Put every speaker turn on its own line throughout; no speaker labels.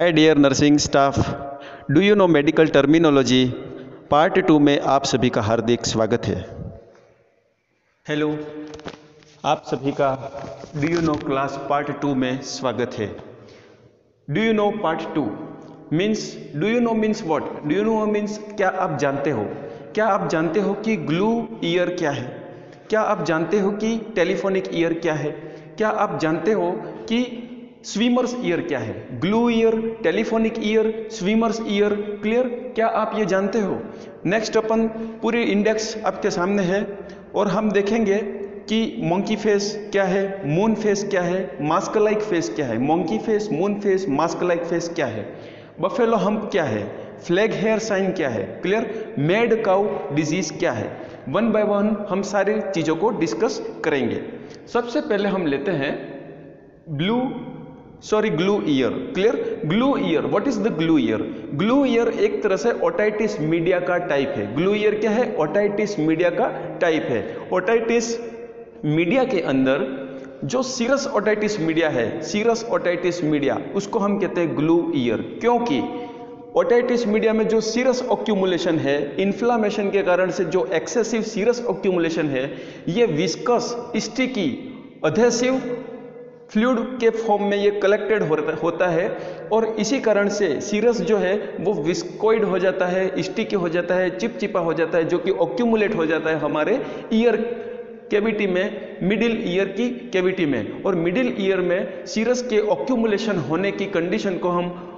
Hi dear nursing staff, do you know medical terminology part 2 में आप सभी का हार्दिक स्वागत है। हेलो, आप सभी का do you no class part 2 में स्वागत है। Do you no part 2 means, do you no means what? Do you no means क्या आप जानते हो? क्या आप जानते हो कि ग्लू ईयर क्या है? क्या आप जानते हो कि टेलीफोनिक ईयर क्या है? क्या आप जानते हो कि स्विमर्स ईयर क्या है? Glue year, telephonic year, swimmers ear, clear? क्या आप ये जानते हो? नेक्स्ट अपन पूरी इंडेक्स आपके सामने है और हम देखेंगे कि मंकी फेस क्या है, मून फेस क्या है, मास्क लाइक फेस क्या है। Monkey face, moon face, mask like face क्या है, बफेलो हम्प क्या है, फ्लैग हेयर साइन क्या है, क्लियर? मेड काउ डिजीज क्या है। वन बाय वन हम सारी चीजों को डिस्कस करेंगे। सबसे पहले हम लेते हैं glue year, clear? Glue year, what is the glue year? Glue year एक तरह से ओटाइटिस मीडिया का टाइप है। ग्लू ईयर क्या है? ओटाइटिस मीडिया का टाइप है। ओटाइटिस मीडिया के अंदर जो सीरस ओटाइटिस मीडिया है, सीरस ओटाइटिस मीडिया, उसको हम कहते हैं ग्लू ईयर। क्योंकि ओटाइटिस मीडिया में जो सीरस ऑक्यूमुलेशन है, इन्फ्लामेशन के कारण से जो एक्सेसिव सीरस ऑक्यूमुलेशन है, ये विस्कस, स्टिकी, अधेसिव फ्लूइड के फॉर्म में ये कलेक्टेड होता है और इसी कारण से सीरस जो है वो विस्कोइड हो जाता है, स्टिकी हो जाता है, चिपचिपा हो जाता है, जो कि ऑक्यूमुलेट हो जाता है हमारे ईयर कैविटी में, मिडिल ईयर की कैविटी में। और मिडिल ईयर में सीरस के ऑक्यूमुलेशन होने की कंडीशन को हम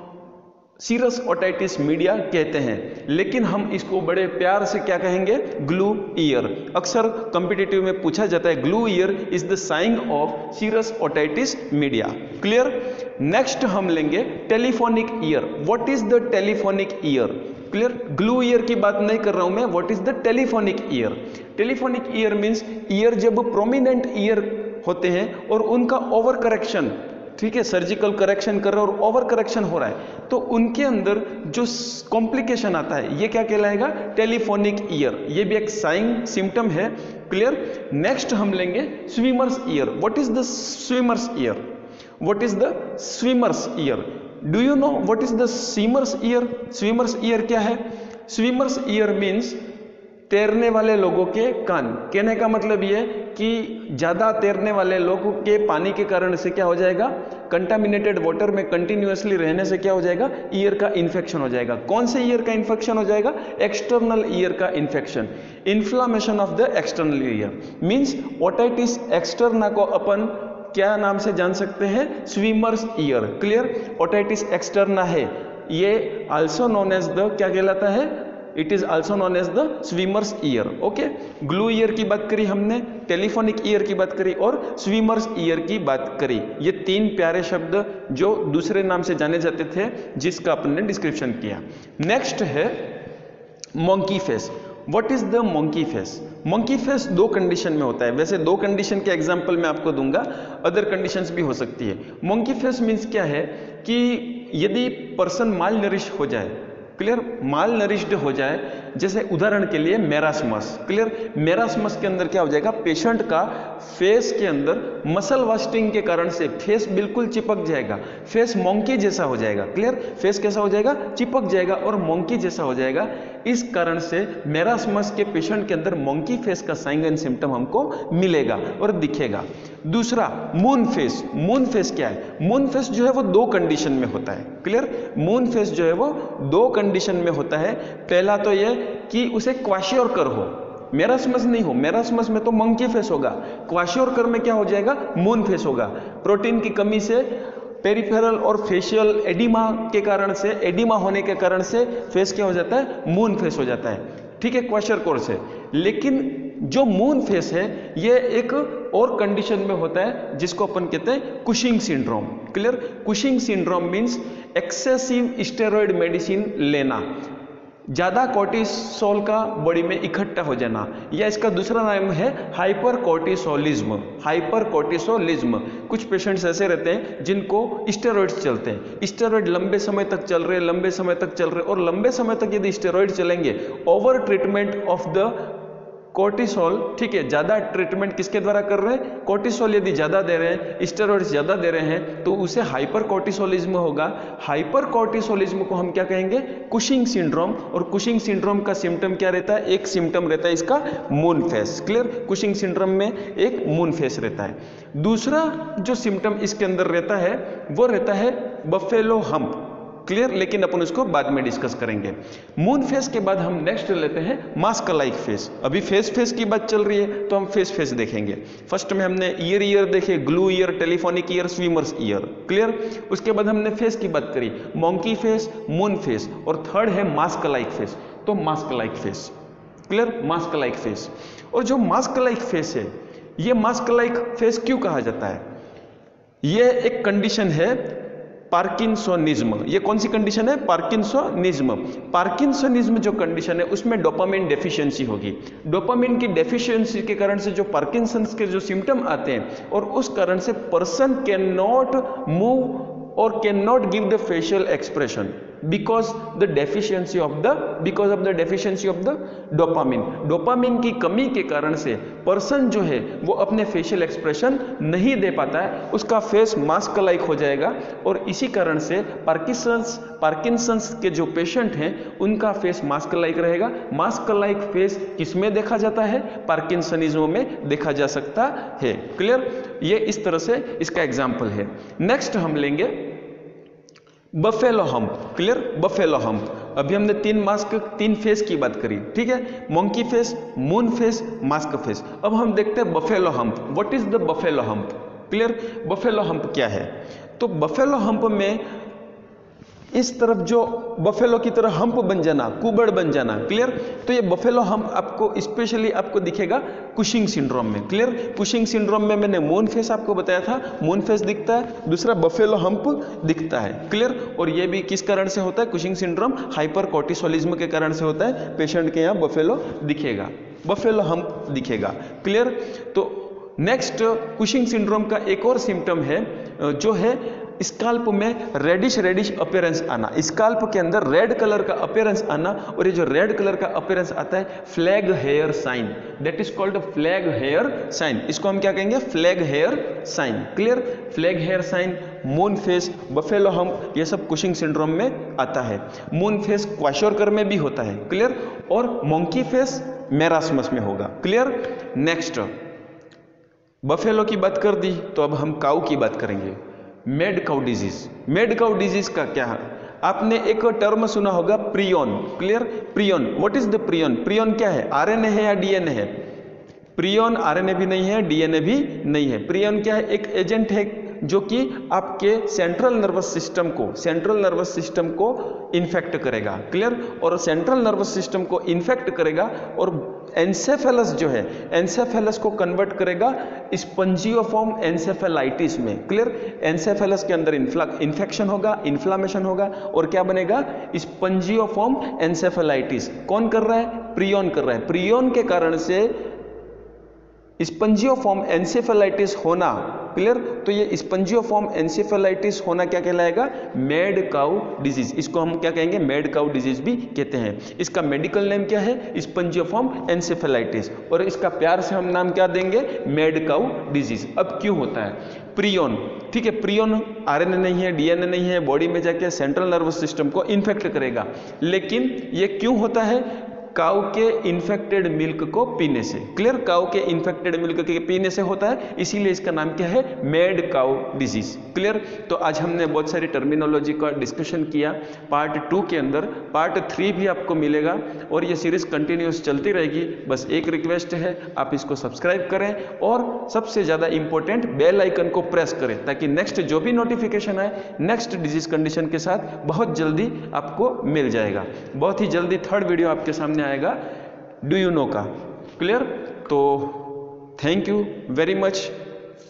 सीरस ओटाइटिस मीडिया कहते हैं, लेकिन हम इसको बड़े प्यार से क्या कहेंगे? Glue year. अक्सर कॉम्पिटिटिव में पूछा जाता है glue ear is the sign of serous otitis media, clear? Next हम लेंगे telephonic ear. What is the telephonic ear? Clear? Glue ear की बात नहीं कर रहा हूं मैं, what is the telephonic ear? Telephonic ear means ear जब प्रोमिनेंट ईयर होते हैं और उनका ओवर करेक्शन, ठीक है, सर्जिकल करेक्शन कर रहा है और ओवर करेक्शन हो रहा है, तो उनके अंदर जो कॉम्प्लिकेशन आता है ये क्या कहलाएगा? Telephonic year. ये भी एक साइन सिम्टम है, क्लियर? नेक्स्ट हम लेंगे swimmers year. What is the swimmer's year? What is the swimmer's year? Do you know what is the swimmer's year? Swimmers year क्या है? स्विमर्स ईयर मीन्स तैरने वाले लोगों के कान। कहने का मतलब ये कि ज़्यादा तैरने वाले लोगों के पानी के कारण से क्या हो जाएगा? कंटामिनेटेड वाटर में कंटिन्यूअसली रहने से क्या हो जाएगा? ईयर का इन्फेक्शन हो जाएगा। कौन से ईयर का इन्फेक्शन हो जाएगा? एक्सटर्नल ईयर का infection, inflammation of the external ear. Means otitis externa को अपन क्या नाम से जान सकते हैं? Swimmer's ear, clear? Otitis externa है, ये आल्सो नोन एज द क्या कहलाता है? It is also known as the swimmer's ear. Okay, glue ear की बात करी हमने, टेलीफोनिक ईयर की बात करी और स्विमर्स ईयर की बात करी। ये तीन प्यारे शब्द जो दूसरे नाम से जाने जाते थे, जिसका अपन ने डिस्क्रिप्शन किया। नेक्स्ट है monkey face. What is the monkey face? Monkey face दो कंडीशन में होता है। वैसे दो कंडीशन के एग्जाम्पल मैं आपको दूंगा, अदर कंडीशंस भी हो सकती है। मंकी फेस मीन्स क्या है कि यदि पर्सन माल नरिश हो जाए, क्लियर, माल नरिश्ड हो जाए, जैसे उदाहरण के लिए मेरास्मस, क्लियर? मेरास्मस के अंदर क्या हो जाएगा? पेशेंट का फेस के अंदर मसल वास्टिंग के कारण से फेस बिल्कुल चिपक जाएगा, फेस मंकी जैसा हो जाएगा, क्लियर? फेस कैसा हो जाएगा? चिपक जाएगा और मंकी जैसा हो जाएगा। इस कारण से मेरास्मस के पेशेंट के अंदर मंकी फेस का साइन एंड सिम्टम हमको मिलेगा और दिखेगा। दूसरा मून फेस। मून फेस क्या है? मून फेस जो है वो दो कंडीशन में होता है, क्लियर? मून फेस जो है वो दो कंडीशन में होता है। पहला तो ये कि उसे क्वाशियोरकर हो, मेरास्मस नहीं हो। मेरास्मस में तो मंकी फेस होगा, क्वाशियोरकर में क्या हो जाएगा? मून फेस होगा। प्रोटीन की कमी से, पेरिफेरल और फेशियल एडिमा के कारण से, एडिमा होने के कारण से फेस क्या हो जाता है? मून फेस हो जाता है, ठीक है, क्वाशियोरकर से। लेकिन जो मून फेस है ये एक और कंडीशन में होता है जिसको अपन कहते हैं Cushing syndrome, clear? Cushing syndrome means excessive steroid medicine लेना, ज्यादा कोर्टिसोल का बॉडी में इकट्ठा हो जाना, या इसका दूसरा नाम है हाइपर कोर्टिसोलिज्म। हाइपर कोर्टिसोलिज्म, कुछ पेशेंट्स ऐसे रहते हैं जिनको स्टेरॉइड्स चलते हैं, स्टेरॉइड लंबे समय तक चल रहे, लंबे समय तक चल रहे, और लंबे समय तक यदि स्टेरॉइड चलेंगे, over treatment of the cortisol, ठीक है, ज्यादा ट्रीटमेंट किसके द्वारा कर रहे हैं, कोर्टिसोल यदि ज्यादा दे रहे हैं, स्टेरॉइड्स ज्यादा दे रहे हैं, तो उसे हाइपर कोर्टिसोलिज्म होगा। हाइपर कोर्टिसोलिज्म को हम क्या कहेंगे, कुशिंग सिंड्रोम। और कुशिंग सिंड्रोम का सिम्टम क्या रहता है, एक सिम्टम रहता है इसका moon face. Clear, Cushing syndrome में एक मून फेस रहता है। दूसरा जो सिम्टम इसके अंदर रहता है वो रहता है बफेलो हम्प। क्लियर, लेकिन अपन उसको बाद में डिस्कस करेंगे। मून फेस के बाद हम नेक्स्ट लेते हैं मास्क लाइक फेस। अभी फेस की बात चल रही है तो हम फेस देखेंगे। फर्स्ट में हमने ईयर देखे, glue year, telephonic year, swimmers ear. Clear, उसके बाद हमने फेस की बात करी, मॉन्की फेस, मून फेस, और थर्ड है मास्क लाइक फेस। तो mask like face, clear, mask like face. और जो मास्क लाइक फेस है, ये मास्क लाइक फेस क्यों कहा जाता है, ये एक कंडीशन है पार्किंसोनिज्म। ये कौन सी कंडीशन है, पार्किंसोनिज्म। पार्किंसोनिज्म जो कंडीशन है उसमें डोपामिन डेफिशिएंसी होगी। डोपामिन की डेफिशिएंसी के कारण से जो पार्किंसंस के जो सिम्टम आते हैं, और उस कारण से पर्सन कैन नॉट मूव और can not give the facial expression because of the deficiency of the dopamine. Dopamine की कमी के कारण से पर्सन जो है वो अपने फेशियल एक्सप्रेशन नहीं दे पाता है, उसका फेस मास्क लाइक हो जाएगा। और इसी कारण से पार्किंसंस के जो पेशेंट हैं उनका फेस मास्क लाइक रहेगा। मास्क लाइक फेस किसमें देखा जाता है, पार्किंसनिज्म में देखा जा सकता है। क्लियर, ये इस तरह से इसका एग्जाम्पल है। नेक्स्ट हम लेंगे buffalo hump. Clear, buffalo hump. अभी हमने तीन फेस की बात करी, ठीक है, monkey face, moon face, mask face. अब हम देखते हैं buffalo hump. What is the buffalo hump. Clear, buffalo hump क्या है, तो बफेलो हम्प में इस तरफ जो बफेलो की तरह हम्प बन जाना, कुबड़ बन जाना। क्लियर, तो ये बफेलो हम्प आपको स्पेशली आपको दिखेगा कुशिंग सिंड्रोम में। क्लियर, कुशिंग सिंड्रोम में मैंने मून फेस आपको बताया था, मून फेस दिखता है, दूसरा बफेलो हम्प दिखता है। क्लियर, और ये भी किस कारण से होता है, कुशिंग सिंड्रोम हाइपर कोर्टिसोलिज्म के कारण से होता है। पेशेंट के यहाँ बफेलो दिखेगा, बफेलो हम्प दिखेगा। क्लियर, तो नेक्स्ट कुशिंग सिंड्रोम का एक और सिम्टम है जो है स्काल्प में रेडिश अपीयरेंस आना, स्काल्प के अंदर रेड कलर का अपीयरेंस आना। और ये जो रेड कलर का अपीयरेंस आता है, flag hair sign, that is called flag hair sign. इसको हम क्या कहेंगे, flag hair sign. Clear, flag hair sign, moon face, buffalo hump, ये सब कुशिंग सिंड्रोम में आता है। मून फेस क्वाशोरकर में भी होता है। क्लियर, और मंकी फेस मेरास्मस में होगा। क्लियर, नेक्स्ट बफेलो की बात कर दी, तो अब हम काऊ की बात करेंगे, made cow disease. Made cow disease का क्या है, आपने एक टर्म सुना होगा, prion. Clear, prion, what is the prion. Prion क्या है, आरएनए है या डीएनए है, प्रियन आरएनए भी नहीं है, डीएनए भी नहीं है। प्रियन क्या है, एक एजेंट है जो कि आपके सेंट्रल नर्वस सिस्टम को इन्फेक्ट करेगा। क्लियर, और सेंट्रल नर्वस सिस्टम को इन्फेक्ट करेगा और एंसेफेलस जो है, एंसेफेलस को कन्वर्ट करेगा स्पंजियोफॉर्म एंसेफेलाइटिस में। क्लियर, एंसेफेलस के अंदर इन्फेक्शन होगा, इन्फ्लामेशन होगा, और क्या बनेगा, स्पंजियोफॉर्म एंसेफेलाइटिस। कौन कर रहा है, प्रियन कर रहा है। प्रियन के कारण से स्पंजियोफॉर्म एंसेफेलाइटिस होना। क्लियर, तो ये स्पंजियोफॉर्म एंसेफेलाइटिस होना क्या कहलाएगा, मेड काउ डिजीज। इसको हम क्या कहेंगे, मेड काउ डिजीज भी कहते हैं। इसका मेडिकल नेम क्या है, स्पंजियोफॉर्म एंसेफेलाइटिस, और इसका प्यार से हम नाम क्या देंगे, मेड काउ डिजीज। अब क्यों होता है, प्रियन, ठीक है, प्रियन आरएनए नहीं है, डीएनए नहीं है, बॉडी में जाके सेंट्रल नर्वस सिस्टम को इन्फेक्ट करेगा। लेकिन ये क्यों होता है, काऊ के इन्फेक्टेड मिल्क को पीने से। क्लियर, काऊ के इन्फेक्टेड मिल्क के पीने से होता है, इसीलिए इसका नाम क्या है, मेड काऊ डिजीज। क्लियर, तो आज हमने बहुत सारी टर्मिनोलॉजी का डिस्कशन किया पार्ट 2 के अंदर। पार्ट 3 भी आपको मिलेगा और ये सीरीज कंटिन्यूस चलती रहेगी। बस एक रिक्वेस्ट है, आप इसको सब्सक्राइब करें और सबसे ज़्यादा इंपॉर्टेंट बेल आइकन को प्रेस करें, ताकि नेक्स्ट जो भी नोटिफिकेशन आए नेक्स्ट डिजीज कंडीशन के साथ बहुत जल्दी आपको मिल जाएगा। बहुत ही जल्दी थर्ड वीडियो आपके सामने आएगा डू यू नो का। क्लियर, तो thank you very much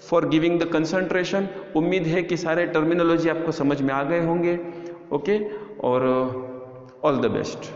for giving the concentration. उम्मीद है कि सारे टर्मिनोलॉजी आपको समझ में आ गए होंगे। ओके, और ऑल द बेस्ट।